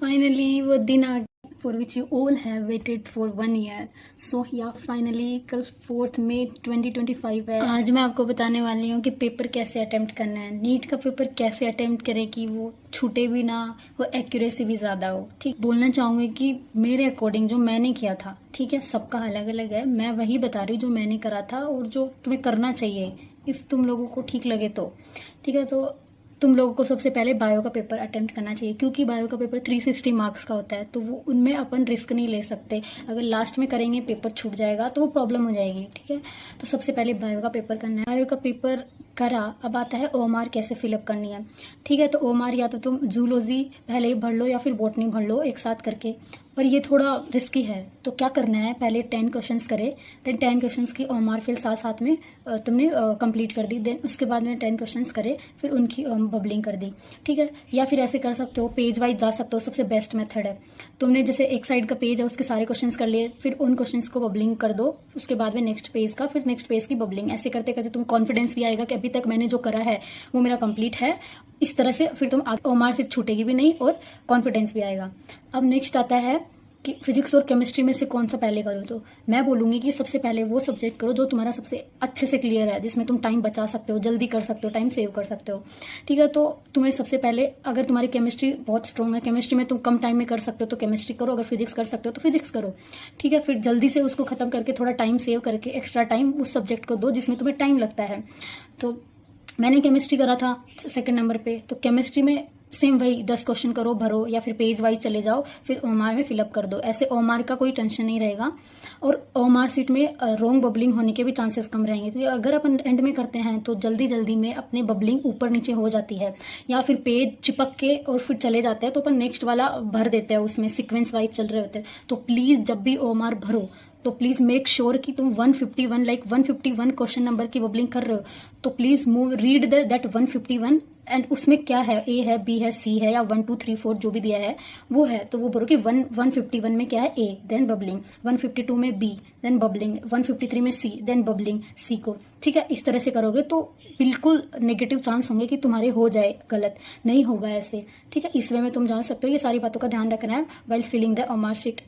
Finally, वो दिन आ for which you all have waited for 1 year. So yeah, finally कल 4 मई 2025 है। आज मैं आपको बताने वाली हूँ कि पेपर कैसे अटेम्प्ट करना है। नीट का पेपर कैसे अटेम्प्ट करें कि वो छूटे भी ना, वो एक्यूरेसी भी ज़्यादा हो। ठीक, बोलना चाहूँगी कि मेरे अकॉर्डिंग जो मैंने किया था, ठीक है, सबका अलग अलग है। मैं वही बता रही हूँ जो मैंने करा था और जो तुम्हें करना चाहिए इफ़ तुम लोगों को ठीक लगे तो। ठीक है, तो तुम लोगों को सबसे पहले बायो का पेपर अटेम्प्ट करना चाहिए, क्योंकि बायो का पेपर 360 मार्क्स का होता है, तो वो उनमें अपन रिस्क नहीं ले सकते। अगर लास्ट में करेंगे पेपर छूट जाएगा तो वो प्रॉब्लम हो जाएगी। ठीक है, तो सबसे पहले बायो का पेपर करना है। बायो का पेपर करा, अब आता है ओएमआर कैसे फिलअप करनी है। ठीक है, तो ओएमआर या तो तुम जूलॉजी पहले ही भर लो या फिर बॉटनी भर लो एक साथ करके, पर ये थोड़ा रिस्की है। तो क्या करना है, पहले 10 क्वेश्चंस करे, देन 10 क्वेश्चंस की ओएमआर फिर साथ साथ में तुमने कंप्लीट कर दी। देन उसके बाद में 10 क्वेश्चंस करे, फिर उनकी बबलिंग कर दी। ठीक है, या फिर ऐसे कर सकते हो, पेज वाइज जा सकते हो, सबसे बेस्ट मेथड है। तुमने जैसे एक साइड का पेज है उसके सारे क्वेश्चंस कर लिए, फिर उन क्वेश्चंस को बबलिंग कर दो, उसके बाद में नेक्स्ट पेज का, फिर नेक्स्ट पेज की बबलिंग। ऐसे करते करते तुम्हें कॉन्फिडेंस भी आएगा कि अभी तक मैंने जो करा है वो मेरा कंप्लीट है। इस तरह से फिर तुम ओएमआर से छूटेगी भी नहीं और कॉन्फिडेंस भी आएगा। अब नेक्स्ट आता है कि फिजिक्स और केमिस्ट्री में से कौन सा पहले करो। तो मैं बोलूँगी कि सबसे पहले वो सब्जेक्ट करो जो तुम्हारा सबसे अच्छे से क्लियर है, जिसमें तुम टाइम बचा सकते हो, जल्दी कर सकते हो, टाइम सेव कर सकते हो। ठीक है, तो तुम्हें सबसे पहले, अगर तुम्हारी केमिस्ट्री बहुत स्ट्रॉन्ग है, केमिस्ट्री में तुम कम टाइम में कर सकते हो तो केमिस्ट्री करो, अगर फिजिक्स कर सकते हो तो फिजिक्स करो। ठीक है, फिर जल्दी से उसको खत्म करके थोड़ा टाइम सेव करके एक्स्ट्रा टाइम उस सब्जेक्ट को दो जिसमें तुम्हें टाइम लगता है। तो मैंने केमिस्ट्री करा था सेकंड नंबर पे, तो केमिस्ट्री में सेम वही 10 क्वेश्चन करो, भरो, या फिर पेज वाइज चले जाओ, फिर ओएमआर में फिलअप कर दो। ऐसे ओएमआर का कोई टेंशन नहीं रहेगा और ओएमआर सीट में रॉन्ग बबलिंग होने के भी चांसेस कम रहेंगे, क्योंकि अगर अपन एंड में करते हैं तो जल्दी जल्दी में अपने बबलिंग ऊपर नीचे हो जाती है, या फिर पेज चिपक के और फिर चले जाते हैं तो अपन नेक्स्ट वाला भर देते हैं, उसमें सीक्वेंस वाइज चल रहे होते हैं। तो प्लीज़ जब भी ओएमआर भरो तो प्लीज़ मेक श्योर कि तुम 151 क्वेश्चन नंबर की बबलिंग कर रहे हो, तो please move read that 151 and उसमें क्या है, ए है, बी है, सी है, या 1 2 3 4 जो भी दिया है वो है, तो वो बोलो कि 151 में क्या है, ए, देन बबलिंग, 152 में बी, देन बबलिंग, 153 में सी, देन बबलिंग सी को। ठीक है, इस तरह से करोगे तो बिल्कुल नेगेटिव चांस होंगे कि तुम्हारे हो जाए गलत, नहीं होगा ऐसे। ठीक है, इस वे में तुम जान सकते हो। ये सारी बातों का ध्यान रखना है while filling the OMR sheet.